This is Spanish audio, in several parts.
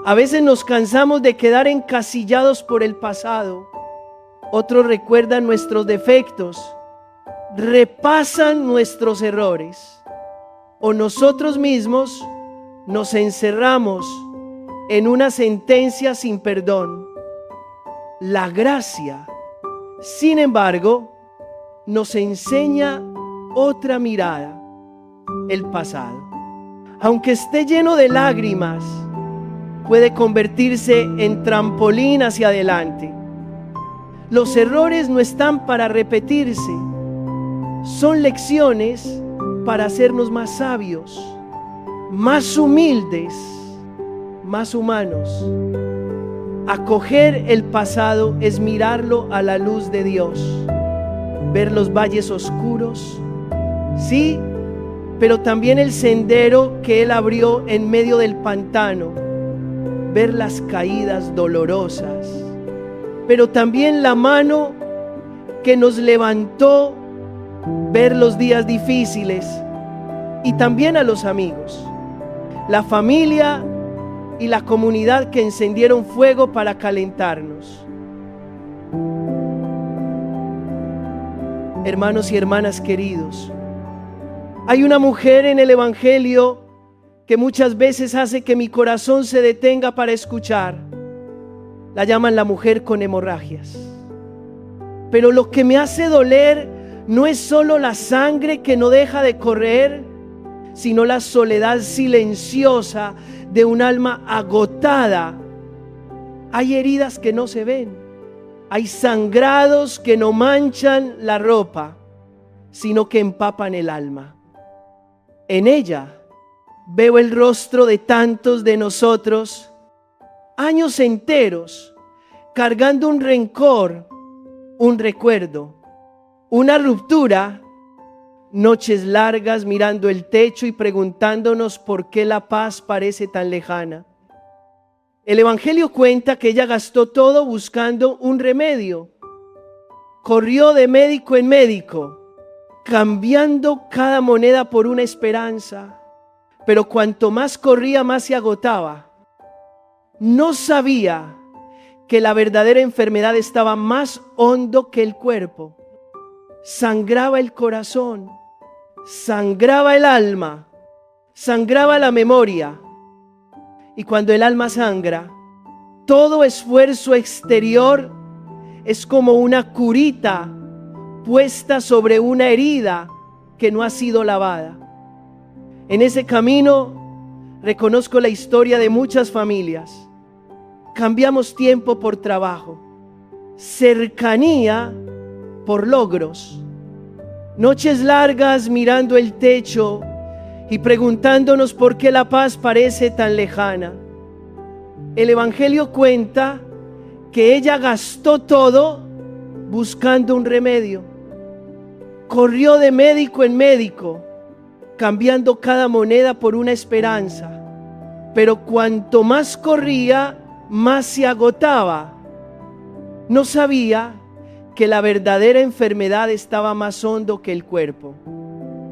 A veces nos cansamos de quedar encasillados por el pasado. Otros recuerdan nuestros defectos, repasan nuestros errores, o nosotros mismos nos encerramos en una sentencia sin perdón. La gracia, sin embargo, nos enseña otra mirada, el pasado. Aunque esté lleno de lágrimas, puede convertirse en trampolín hacia adelante. Los errores no están para repetirse, son lecciones para hacernos más sabios, más humildes, más humanos. Acoger el pasado es mirarlo a la luz de Dios, ver los valles oscuros, sí, pero también el sendero que Él abrió en medio del pantano, ver las caídas dolorosas, pero también la mano que nos levantó, ver los días difíciles, y también a los amigos, la familia y la comunidad que encendieron fuego para calentarnos. Hermanos y hermanas queridos, hay una mujer en el Evangelio que muchas veces hace que mi corazón se detenga para escuchar. La llaman la mujer con hemorragias. Pero lo que me hace doler no es solo la sangre que no deja de correr, sino la soledad silenciosa de un alma agotada. Hay heridas que no se ven, hay sangrados que no manchan la ropa, sino que empapan el alma. En ella veo el rostro de tantos de nosotros, años enteros, cargando un rencor, un recuerdo, una ruptura, noches largas mirando el techo y preguntándonos por qué la paz parece tan lejana. El Evangelio cuenta que ella gastó todo buscando un remedio. Corrió de médico en médico, cambiando cada moneda por una esperanza. Pero cuanto más corría, más se agotaba. No sabía que la verdadera enfermedad estaba más hondo que el cuerpo. Sangraba el corazón, sangraba el alma, sangraba la memoria. Y cuando el alma sangra, todo esfuerzo exterior es como una curita puesta sobre una herida que no ha sido lavada. En ese camino reconozco la historia de muchas familias. Cambiamos tiempo por trabajo, cercanía por logros, noches largas mirando el techo y preguntándonos por qué la paz parece tan lejana. El Evangelio cuenta que ella gastó todo buscando un remedio. Corrió de médico en médico, cambiando cada moneda por una esperanza. Pero cuanto más corría, más se agotaba. No sabía que la verdadera enfermedad estaba más hondo que el cuerpo.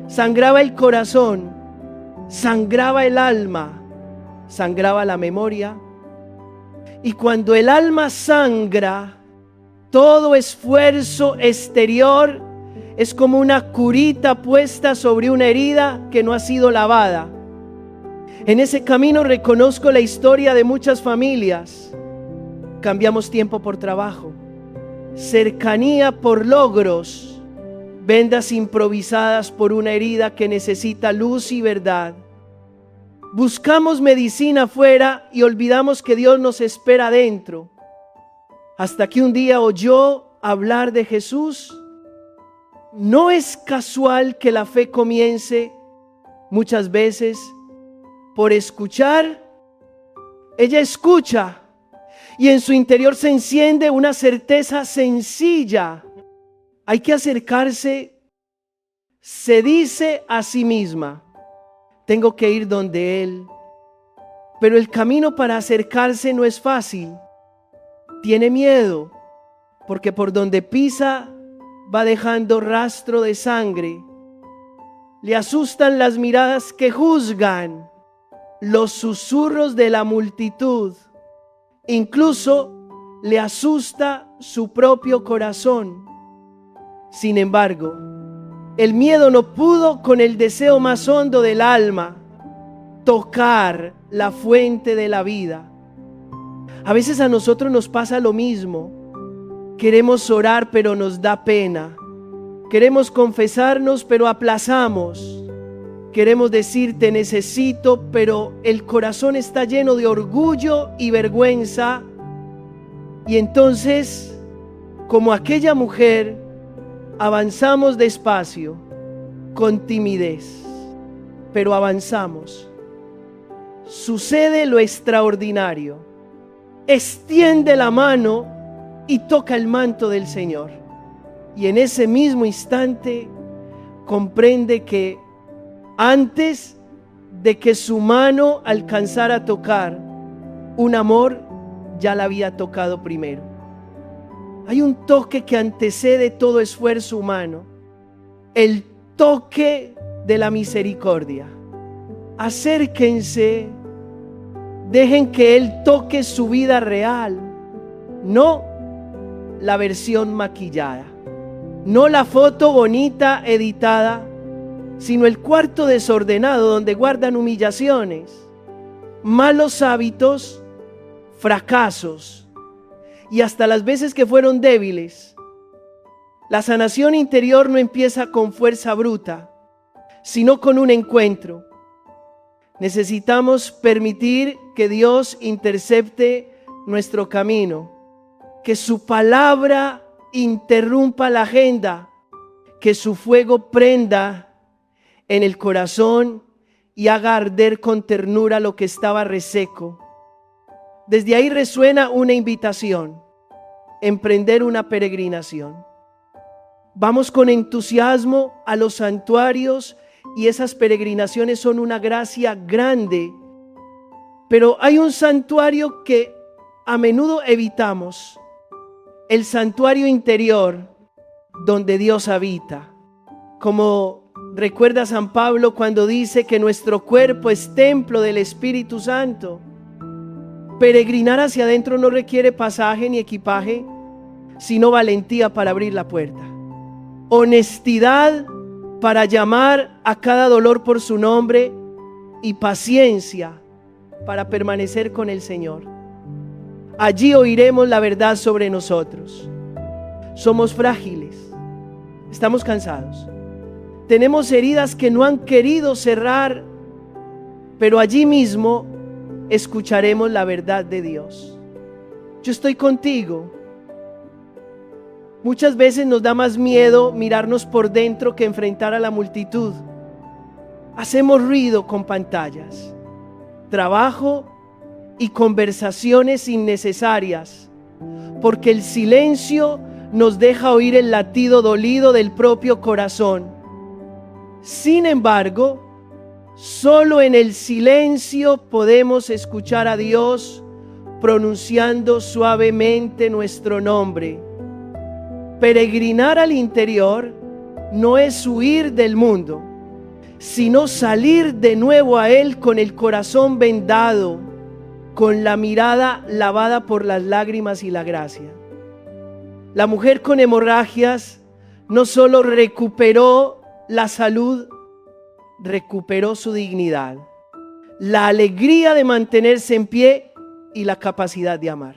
Sangraba el corazón, sangraba el alma, sangraba la memoria. Y cuando el alma sangra, todo esfuerzo exterior es como una curita puesta sobre una herida que no ha sido lavada. En ese camino reconozco la historia de muchas familias. Cambiamos tiempo por trabajo, cercanía por logros, vendas improvisadas por una herida que necesita luz y verdad. Buscamos medicina afuera y olvidamos que Dios nos espera adentro. Hasta que un día oyó hablar de Jesús. No es casual que la fe comience muchas veces por escuchar. Ella escucha y en su interior se enciende una certeza sencilla. Hay que acercarse, se dice a sí misma, tengo que ir donde Él. Pero el camino para acercarse no es fácil. Tiene miedo, porque por donde pisa va dejando rastro de sangre. Le asustan las miradas que juzgan. los susurros de la multitud. Incluso le asusta su propio corazón. Sin embargo, el miedo no pudo con el deseo más hondo del alma, tocar la fuente de la vida. A veces a nosotros nos pasa lo mismo. Queremos orar, pero nos da pena. Queremos confesarnos, pero aplazamos. Queremos decir te necesito, pero el corazón está lleno de orgullo y vergüenza. Y entonces, como aquella mujer, avanzamos despacio, con timidez, pero avanzamos. Sucede lo extraordinario. Extiende la mano y toca el manto del Señor. Y en ese mismo instante comprende que antes de que su mano alcanzara a tocar, un amor ya la había tocado primero. Hay un toque que antecede todo esfuerzo humano, el toque de la misericordia. Acérquense, dejen que Él toque su vida real, no la versión maquillada, no la foto bonita editada, sino el cuarto desordenado donde guardan humillaciones, malos hábitos, fracasos y hasta las veces que fueron débiles. La sanación interior no empieza con fuerza bruta, sino con un encuentro. Necesitamos permitir que Dios intercepte nuestro camino, que su palabra interrumpa la agenda, que su fuego prenda en el corazón y haga arder con ternura lo que estaba reseco. Desde ahí resuena una invitación: emprender una peregrinación. Vamos con entusiasmo a los santuarios y esas peregrinaciones son una gracia grande. Pero hay un santuario que a menudo evitamos: el santuario interior donde Dios habita. Como recuerda San Pablo cuando dice que nuestro cuerpo es templo del Espíritu Santo. Peregrinar hacia adentro no requiere pasaje ni equipaje, sino valentía para abrir la puerta, honestidad para llamar a cada dolor por su nombre y paciencia para permanecer con el Señor. Allí oiremos la verdad sobre nosotros. Somos frágiles, estamos cansados, tenemos heridas que no han querido cerrar, pero allí mismo escucharemos la verdad de Dios. Yo estoy contigo. Muchas veces nos da más miedo mirarnos por dentro que enfrentar a la multitud. Hacemos ruido con pantallas, trabajo y conversaciones innecesarias, porque el silencio nos deja oír el latido dolido del propio corazón. Sin embargo, solo en el silencio podemos escuchar a Dios pronunciando suavemente nuestro nombre. Peregrinar al interior no es huir del mundo, sino salir de nuevo a Él con el corazón vendado, con la mirada lavada por las lágrimas y la gracia. La mujer con hemorragias no solo recuperó la salud, recuperó su dignidad, la alegría de mantenerse en pie y la capacidad de amar.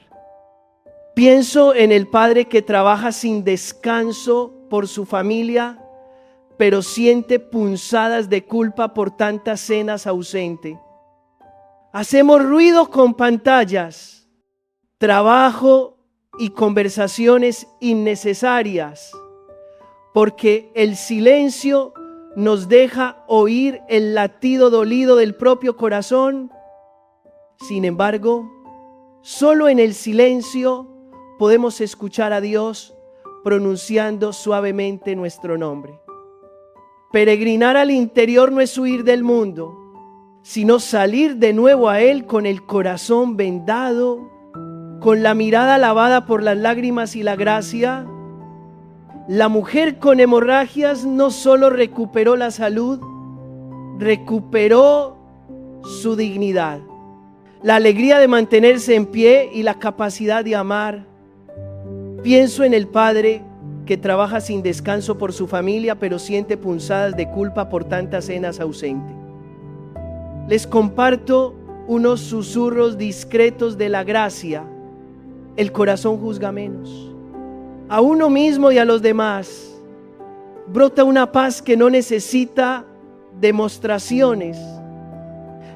Pienso en el padre que trabaja sin descanso por su familia, pero siente punzadas de culpa por tantas cenas ausentes. Hacemos ruido con pantallas, trabajo y conversaciones innecesarias, porque el silencio nos deja oír el latido dolido del propio corazón. Sin embargo, solo en el silencio podemos escuchar a Dios pronunciando suavemente nuestro nombre. Peregrinar al interior no es huir del mundo, sino salir de nuevo a Él con el corazón vendado, con la mirada lavada por las lágrimas y la gracia. La mujer con hemorragias no solo recuperó la salud, recuperó su dignidad, la alegría de mantenerse en pie y la capacidad de amar. Pienso en el padre que trabaja sin descanso por su familia, pero siente punzadas de culpa por tantas cenas ausentes. Les comparto unos susurros discretos de la gracia. El corazón juzga menos. A uno mismo y a los demás brota una paz que no necesita demostraciones.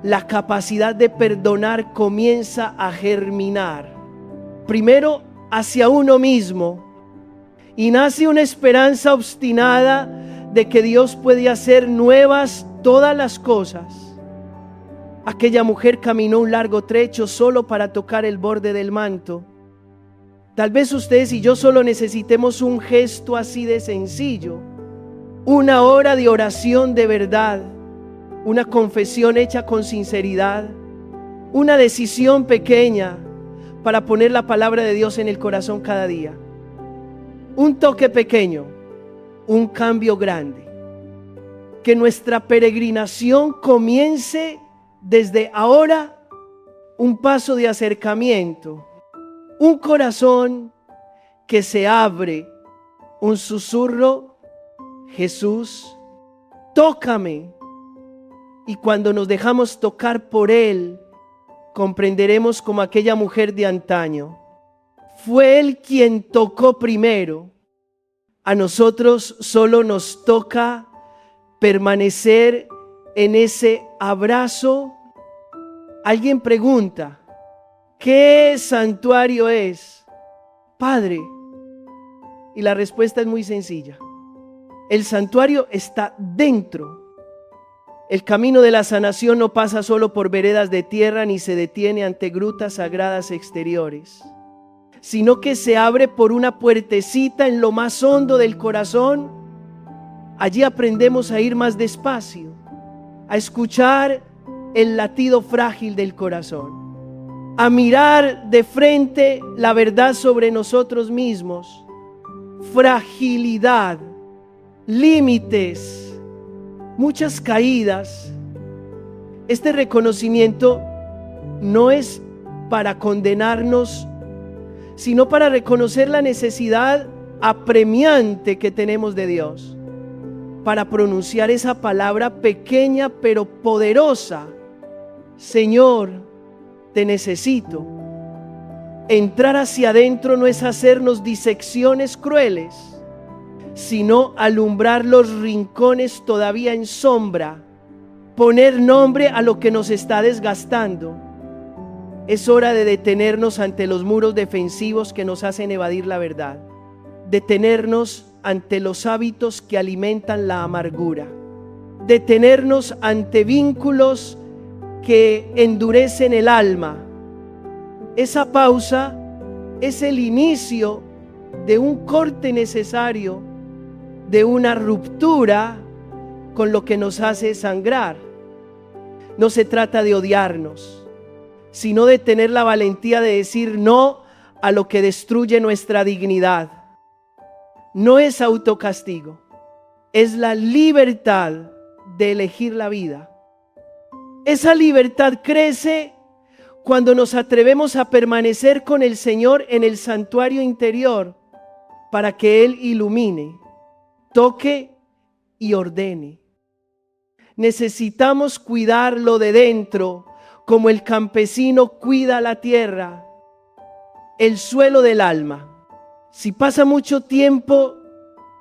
La capacidad de perdonar comienza a germinar. Primero hacia uno mismo, y nace una esperanza obstinada de que Dios puede hacer nuevas todas las cosas. Aquella mujer caminó un largo trecho solo para tocar el borde del manto. Tal vez ustedes y yo solo necesitemos un gesto así de sencillo, una hora de oración de verdad, una confesión hecha con sinceridad, una decisión pequeña para poner la palabra de Dios en el corazón cada día. Un toque pequeño, un cambio grande. Que nuestra peregrinación comience desde ahora, un paso de acercamiento, un corazón que se abre, un susurro: Jesús, tócame. Y cuando nos dejamos tocar por Él, comprenderemos como aquella mujer de antaño. Fue Él quien tocó primero. A nosotros solo nos toca permanecer en ese abrazo. Alguien pregunta: ¿qué santuario es? Padre. Y la respuesta es muy sencilla. El santuario está dentro. El camino de la sanación no pasa solo por veredas de tierra ni se detiene ante grutas sagradas exteriores, sino que se abre por una puertecita en lo más hondo del corazón. Allí aprendemos a ir más despacio, a escuchar el latido frágil del corazón, a mirar de frente la verdad sobre nosotros mismos, fragilidad, límites, muchas caídas. Este reconocimiento no es para condenarnos, sino para reconocer la necesidad apremiante que tenemos de Dios, para pronunciar esa palabra pequeña pero poderosa: Señor, te necesito. Entrar hacia adentro no es hacernos disecciones crueles, sino alumbrar los rincones todavía en sombra, poner nombre a lo que nos está desgastando. Es hora de detenernos ante los muros defensivos que nos hacen evadir la verdad, detenernos ante los hábitos que alimentan la amargura, detenernos ante vínculos que endurecen el alma. Esa pausa es el inicio de un corte necesario, de una ruptura con lo que nos hace sangrar. No se trata de odiarnos, sino de tener la valentía de decir no a lo que destruye nuestra dignidad. No es autocastigo, es la libertad de elegir la vida. Esa libertad crece cuando nos atrevemos a permanecer con el Señor en el santuario interior para que Él ilumine, toque y ordene. Necesitamos cuidarlo de dentro, como el campesino cuida la tierra, el suelo del alma. Si pasa mucho tiempo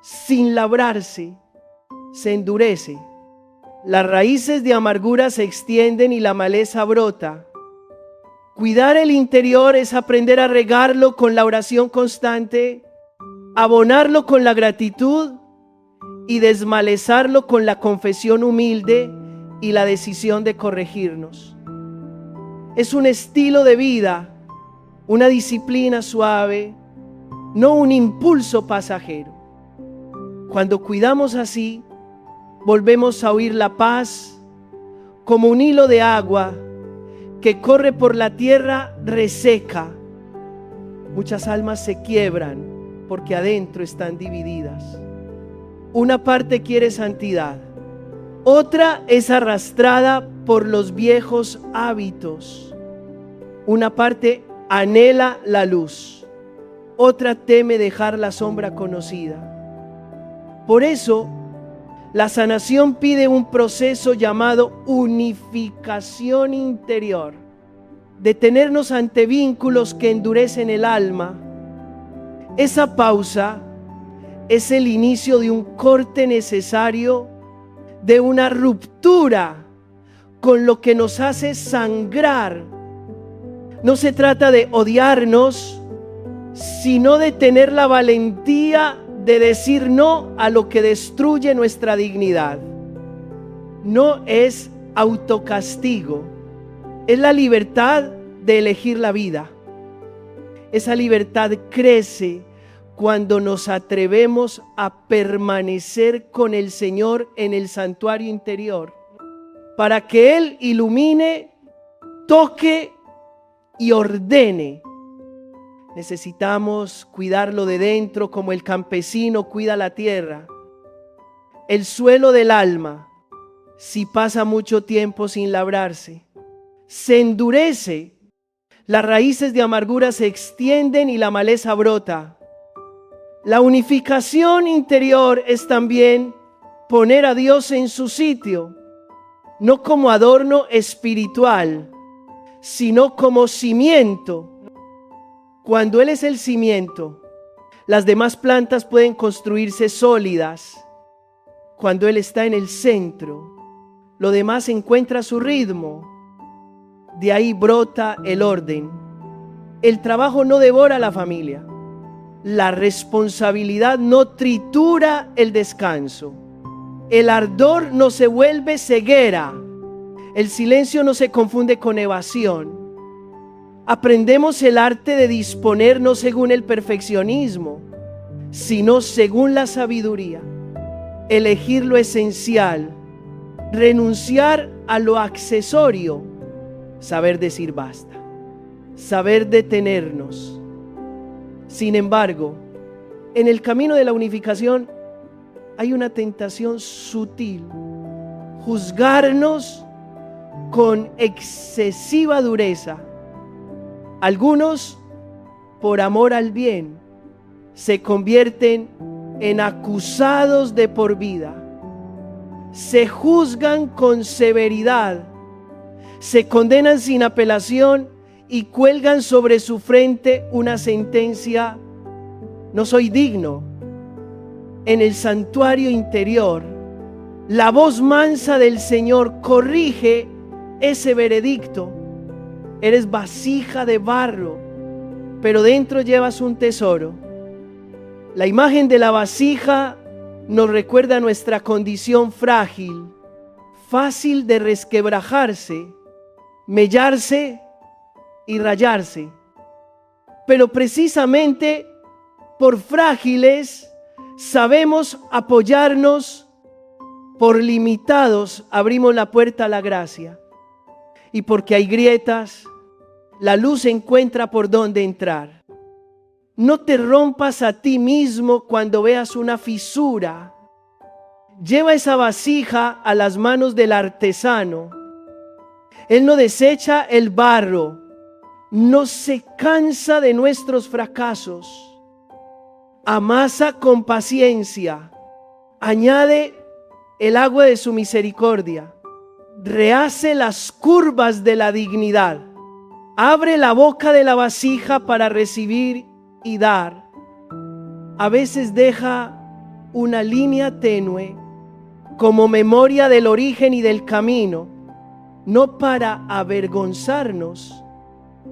sin labrarse, se endurece. Las raíces de amargura se extienden y la maleza brota. Cuidar el interior es aprender a regarlo con la oración constante, abonarlo con la gratitud y desmalezarlo con la confesión humilde y la decisión de corregirnos. Es un estilo de vida, una disciplina suave, no un impulso pasajero. Cuando cuidamos así, volvemos a oír la paz como un hilo de agua que corre por la tierra reseca. Muchas almas se quiebran porque adentro están divididas. Una parte quiere santidad, otra es arrastrada por los viejos hábitos. Una parte anhela la luz, otra teme dejar la sombra conocida. Por eso, la sanación pide un proceso llamado unificación interior, detenernos ante vínculos que endurecen el alma. Esa pausa es el inicio de un corte necesario, de una ruptura con lo que nos hace sangrar. No se trata de odiarnos, sino de tener la valentía de decir no a lo que destruye nuestra dignidad. No es autocastigo, es la libertad de elegir la vida. Esa libertad crece cuando nos atrevemos a permanecer con el Señor en el santuario interior, para que Él ilumine, toque y ordene. Necesitamos cuidarlo de dentro como el campesino cuida la tierra. El suelo del alma, si pasa mucho tiempo sin labrarse, se endurece, las raíces de amargura se extienden y la maleza brota. La unificación interior es también poner a Dios en su sitio, no como adorno espiritual, sino como cimiento. Cuando Él es el cimiento, las demás plantas pueden construirse sólidas. Cuando Él está en el centro, lo demás encuentra su ritmo. De ahí brota el orden. El trabajo no devora a la familia. La responsabilidad no tritura el descanso. El ardor no se vuelve ceguera. El silencio no se confunde con evasión. Aprendemos el arte de disponer no según el perfeccionismo, sino según la sabiduría. Elegir lo esencial, renunciar a lo accesorio, saber decir basta, saber detenernos. Sin embargo, en el camino de la unificación hay una tentación sutil: juzgarnos con excesiva dureza. Algunos, por amor al bien, se convierten en acusados de por vida. Se juzgan con severidad, se condenan sin apelación y cuelgan sobre su frente una sentencia: no soy digno. En el santuario interior, la voz mansa del Señor corrige ese veredicto. Eres vasija de barro, pero dentro llevas un tesoro. La imagen de la vasija nos recuerda nuestra condición frágil, fácil de resquebrajarse, mellarse y rayarse. Pero precisamente por frágiles sabemos apoyarnos, por limitados abrimos la puerta a la gracia. Y porque hay grietas, la luz encuentra por dónde entrar. No te rompas a ti mismo cuando veas una fisura. Lleva esa vasija a las manos del artesano. Él no desecha el barro, no se cansa de nuestros fracasos. Amasa con paciencia, añade el agua de su misericordia. Rehace las curvas de la dignidad. Abre la boca de la vasija para recibir y dar. A veces deja una línea tenue como memoria del origen y del camino, no para avergonzarnos,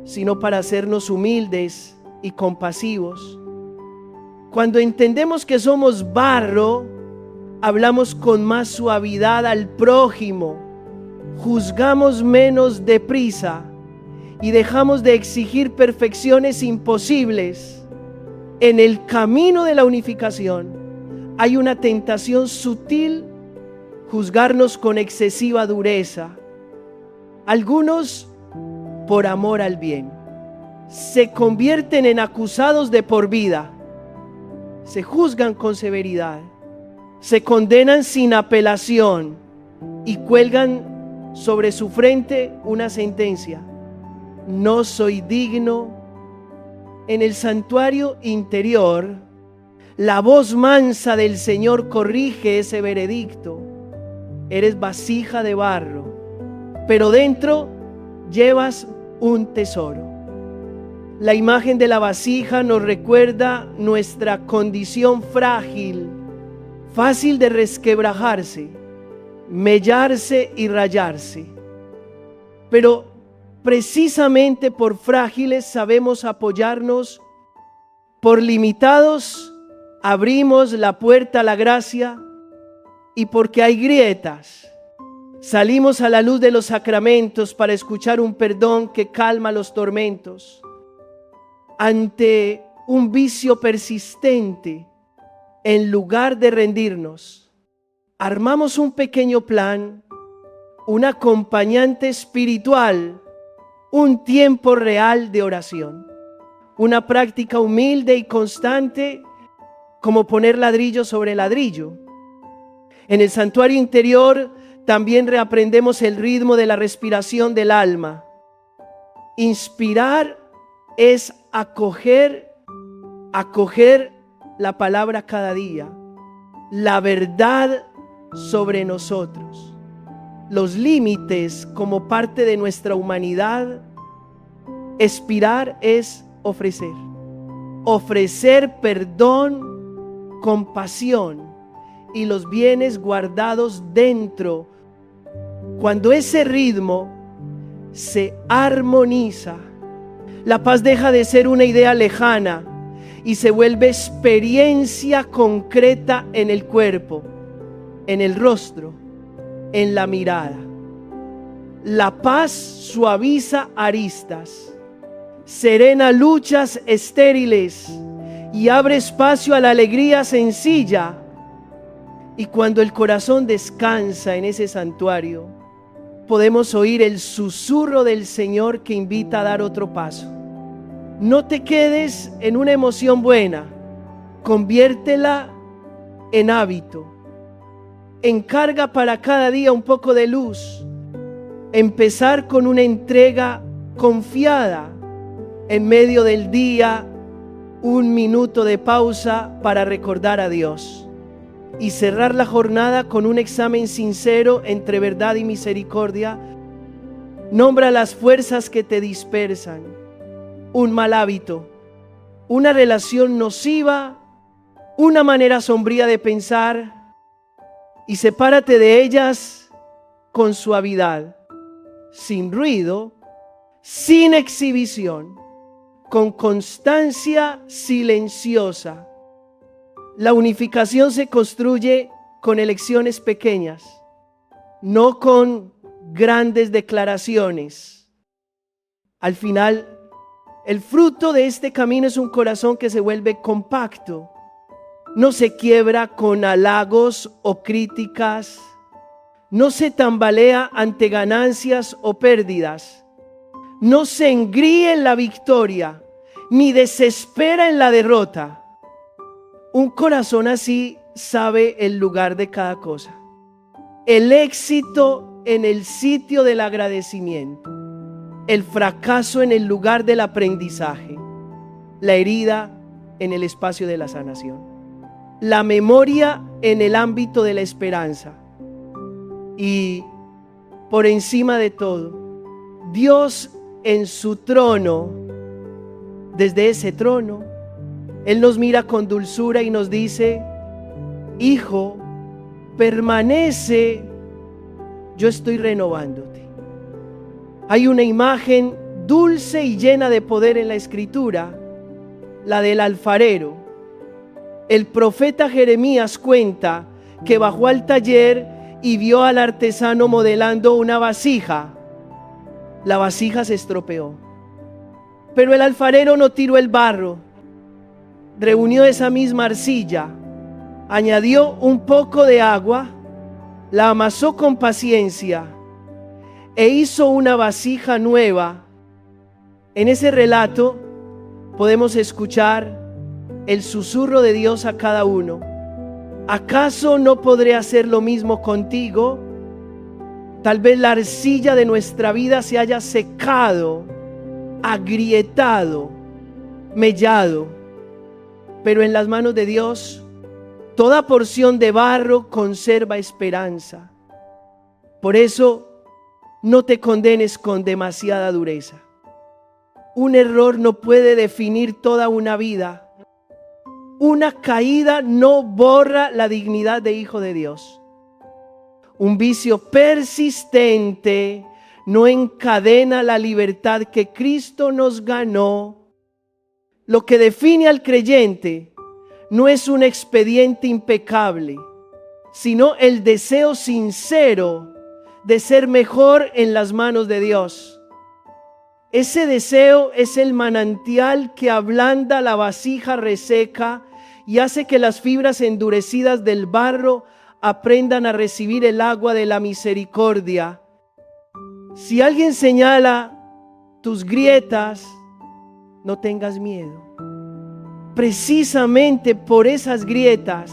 sino para hacernos humildes y compasivos. Cuando entendemos que somos barro, hablamos con más suavidad al prójimo, juzgamos menos deprisa y dejamos de exigir perfecciones imposibles. En el camino de la unificación hay una tentación sutil: juzgarnos con excesiva dureza. Algunos, por amor al bien, se convierten en acusados de por vida. Se juzgan con severidad, se condenan sin apelación y cuelgan sobre su frente una sentencia: no soy digno. En el santuario interior, la voz mansa del Señor corrige ese veredicto: eres vasija de barro, pero dentro llevas un tesoro. La imagen de la vasija nos recuerda nuestra condición frágil, fácil de resquebrajarse, mellarse y rayarse. Pero precisamente por frágiles sabemos apoyarnos, por limitados abrimos la puerta a la gracia, y porque hay grietas salimos a la luz de los sacramentos para escuchar un perdón que calma los tormentos. Ante un vicio persistente, en lugar de rendirnos, armamos un pequeño plan, un acompañante espiritual, un tiempo real de oración, una práctica humilde y constante como poner ladrillo sobre ladrillo. En el santuario interior también reaprendemos el ritmo de la respiración del alma. Inspirar es acoger la palabra cada día, la verdad sobre nosotros, los límites como parte de nuestra humanidad. Expirar es ofrecer perdón, compasión y los bienes guardados dentro. Cuando ese ritmo se armoniza, la paz deja de ser una idea lejana y se vuelve experiencia concreta en el cuerpo, en el rostro, en la mirada. La paz suaviza aristas, serena luchas estériles y abre espacio a la alegría sencilla. Y cuando el corazón descansa en ese santuario, podemos oír el susurro del Señor que invita a dar otro paso. No te quedes en una emoción buena, conviértela en hábito. Encarga para cada día un poco de luz. Empezar con una entrega confiada. En medio del día, un minuto de pausa para recordar a Dios. Y cerrar la jornada con un examen sincero entre verdad y misericordia. Nombra las fuerzas que te dispersan, un mal hábito, una relación nociva, una manera sombría de pensar, y sepárate de ellas con suavidad, sin ruido, sin exhibición, con constancia silenciosa. La unificación se construye con elecciones pequeñas, no con grandes declaraciones. Al final, el fruto de este camino es un corazón que se vuelve compacto. No se quiebra con halagos o críticas. No se tambalea ante ganancias o pérdidas. No se engríe en la victoria, ni desespera en la derrota. Un corazón así sabe el lugar de cada cosa. El éxito en el sitio del agradecimiento. El fracaso en el lugar del aprendizaje. La herida en el espacio de la sanación. La memoria en el ámbito de la esperanza. Y por encima de todo, Dios en su trono. Desde ese trono, Él nos mira con dulzura y nos dice: hijo, permanece, yo estoy renovándote. Hay una imagen dulce y llena de poder en la Escritura, la del alfarero. El profeta Jeremías cuenta que bajó al taller y vio al artesano modelando una vasija. La vasija se estropeó, pero el alfarero no tiró el barro. Reunió esa misma arcilla, añadió un poco de agua, la amasó con paciencia e hizo una vasija nueva. En ese relato podemos escuchar el susurro de Dios a cada uno. ¿Acaso no podré hacer lo mismo contigo? Tal vez la arcilla de nuestra vida se haya secado, agrietado, mellado. Pero en las manos de Dios, toda porción de barro conserva esperanza. Por eso, no te condenes con demasiada dureza. Un error no puede definir toda una vida. Una caída no borra la dignidad de hijo de Dios. Un vicio persistente no encadena la libertad que Cristo nos ganó. Lo que define al creyente no es un expediente impecable, sino el deseo sincero de ser mejor en las manos de Dios. Ese deseo es el manantial que ablanda la vasija reseca y hace que las fibras endurecidas del barro aprendan a recibir el agua de la misericordia. Si alguien señala tus grietas, no tengas miedo. Precisamente por esas grietas,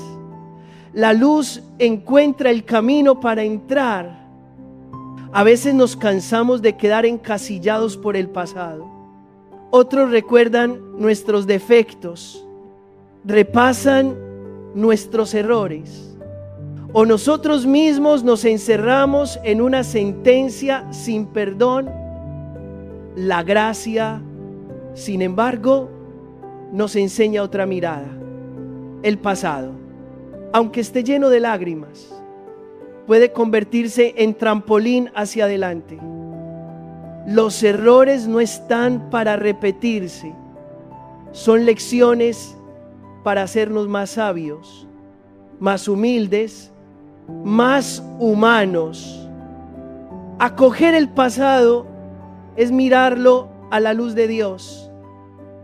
la luz encuentra el camino para entrar. A veces nos cansamos de quedar encasillados por el pasado. Otros recuerdan nuestros defectos, repasan nuestros errores. O nosotros mismos nos encerramos en una sentencia sin perdón. La gracia, sin embargo, nos enseña otra mirada. El pasado, aunque esté lleno de lágrimas, puede convertirse en trampolín hacia adelante. Los errores no están para repetirse, son lecciones para hacernos más sabios, más humildes, más humanos. Acoger el pasado es mirarlo a la luz de Dios,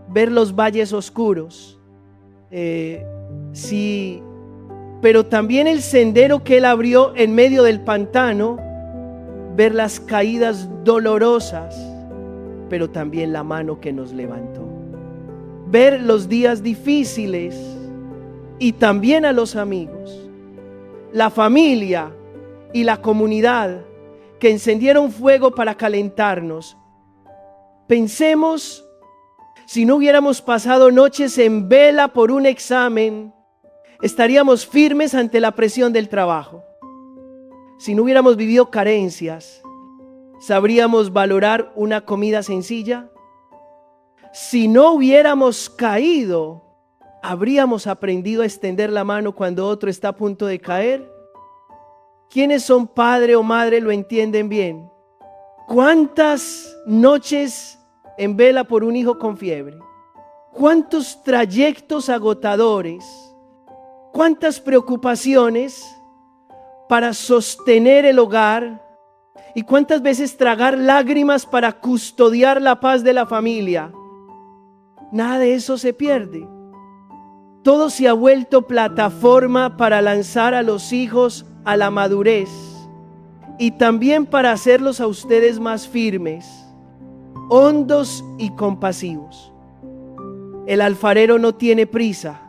ver los valles oscuros, pero también el sendero que Él abrió en medio del pantano, ver las caídas dolorosas, pero también la mano que nos levantó. Ver los días difíciles y también a los amigos, la familia y la comunidad que encendieron fuego para calentarnos. Pensemos, si no hubiéramos pasado noches en vela por un examen, estaríamos firmes ante la presión del trabajo. Si no hubiéramos vivido carencias, ¿sabríamos valorar una comida sencilla? Si no hubiéramos caído, ¿habríamos aprendido a extender la mano cuando otro está a punto de caer? ¿Quiénes son padre o madre lo entienden bien? ¿Cuántas noches en vela por un hijo con fiebre? ¿Cuántos trayectos agotadores? ¿Cuántas preocupaciones para sostener el hogar? ¿Y cuántas veces tragar lágrimas para custodiar la paz de la familia? Nada de eso se pierde. Todo se ha vuelto plataforma para lanzar a los hijos a la madurez y también para hacerlos a ustedes más firmes, hondos y compasivos. El alfarero no tiene prisa.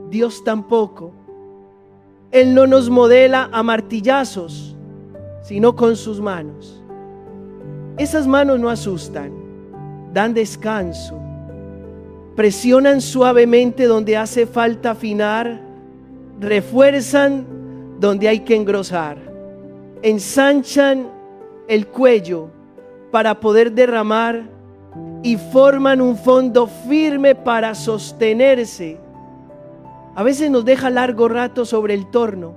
Dios tampoco. Él no nos modela a martillazos, sino con sus manos. Esas manos no asustan, dan descanso, presionan suavemente donde hace falta afinar, refuerzan donde hay que engrosar, ensanchan el cuello para poder derramar y forman un fondo firme para sostenerse. A veces nos deja largo rato sobre el torno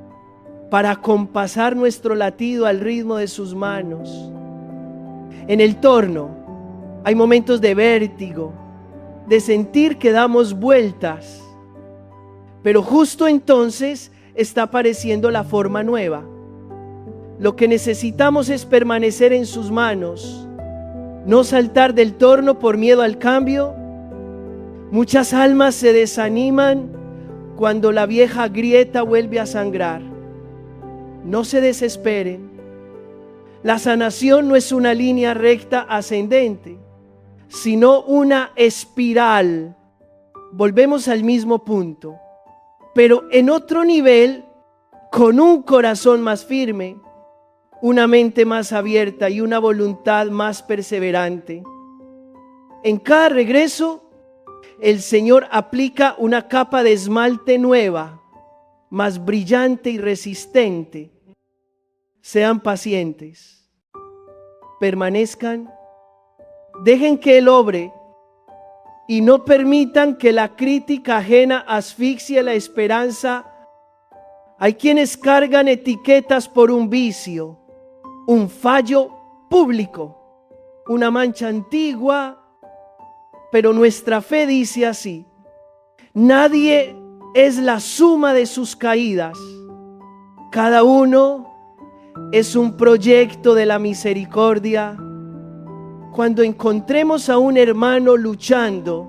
para acompasar nuestro latido al ritmo de sus manos. En el torno hay momentos de vértigo, de sentir que damos vueltas, pero justo entonces está apareciendo la forma nueva. Lo que necesitamos es permanecer en sus manos, no saltar del torno por miedo al cambio. Muchas almas se desaniman cuando la vieja grieta vuelve a sangrar. No se desesperen. La sanación no es una línea recta ascendente, sino una espiral. Volvemos al mismo punto, pero en otro nivel, con un corazón más firme, una mente más abierta y una voluntad más perseverante. En cada regreso, el Señor aplica una capa de esmalte nueva, más brillante y resistente. Sean pacientes, permanezcan, dejen que Él obre y no permitan que la crítica ajena asfixie la esperanza. Hay quienes cargan etiquetas por un vicio, un fallo público, una mancha antigua, pero nuestra fe dice así: nadie es la suma de sus caídas, cada uno es un proyecto de la misericordia. Cuando encontremos a un hermano luchando,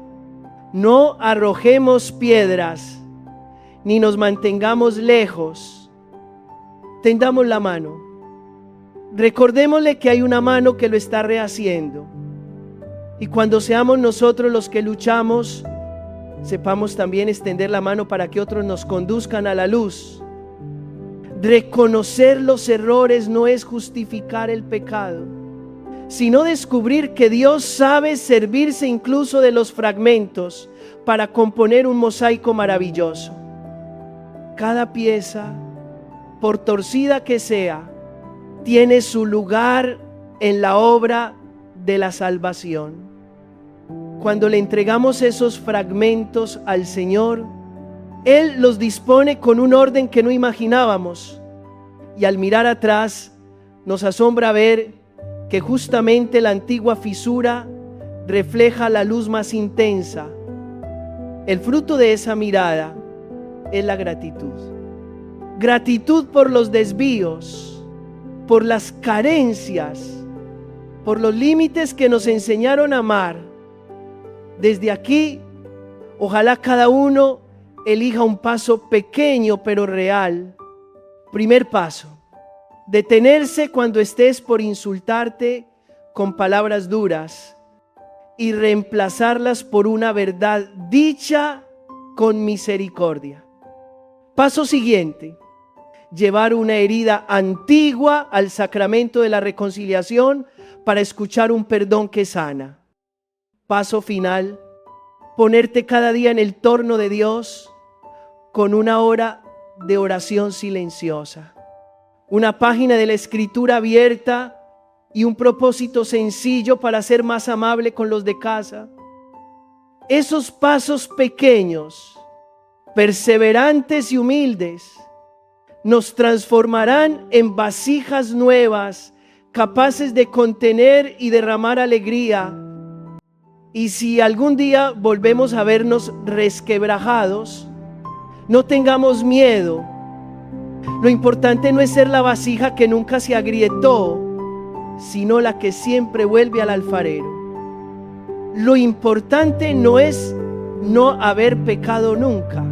no arrojemos piedras, ni nos mantengamos lejos. Tendamos la mano. Recordémosle que hay una mano que lo está rehaciendo. Y cuando seamos nosotros los que luchamos, sepamos también extender la mano para que otros nos conduzcan a la luz. Reconocer los errores no es justificar el pecado, sino descubrir que Dios sabe servirse incluso de los fragmentos para componer un mosaico maravilloso. Cada pieza, por torcida que sea, tiene su lugar en la obra de la salvación. Cuando le entregamos esos fragmentos al Señor, Él los dispone con un orden que no imaginábamos, y al mirar atrás nos asombra ver que justamente la antigua fisura refleja la luz más intensa. El fruto de esa mirada es la gratitud. Gratitud por los desvíos, por las carencias, por los límites que nos enseñaron a amar. Desde aquí, ojalá cada uno elija un paso pequeño pero real. Primer paso: detenerse cuando estés por insultarte con palabras duras y reemplazarlas por una verdad dicha con misericordia. Paso siguiente: llevar una herida antigua al sacramento de la reconciliación para escuchar un perdón que sana. Paso final: ponerte cada día en el torno de Dios con una hora de oración silenciosa, una página de la Escritura abierta y un propósito sencillo para ser más amable con los de casa. Esos pasos pequeños, perseverantes y humildes, nos transformarán en vasijas nuevas, capaces de contener y derramar alegría. Y si algún día volvemos a vernos resquebrajados, no tengamos miedo. Lo importante no es ser la vasija que nunca se agrietó, sino la que siempre vuelve al alfarero. Lo importante no es no haber pecado nunca,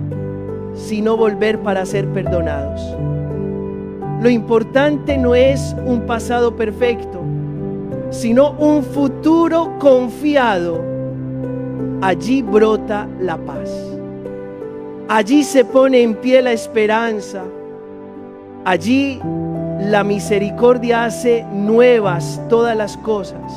sino volver para ser perdonados. Lo importante no es un pasado perfecto, sino un futuro confiado. Allí brota la paz. Allí se pone en pie la esperanza. Allí la misericordia hace nuevas todas las cosas.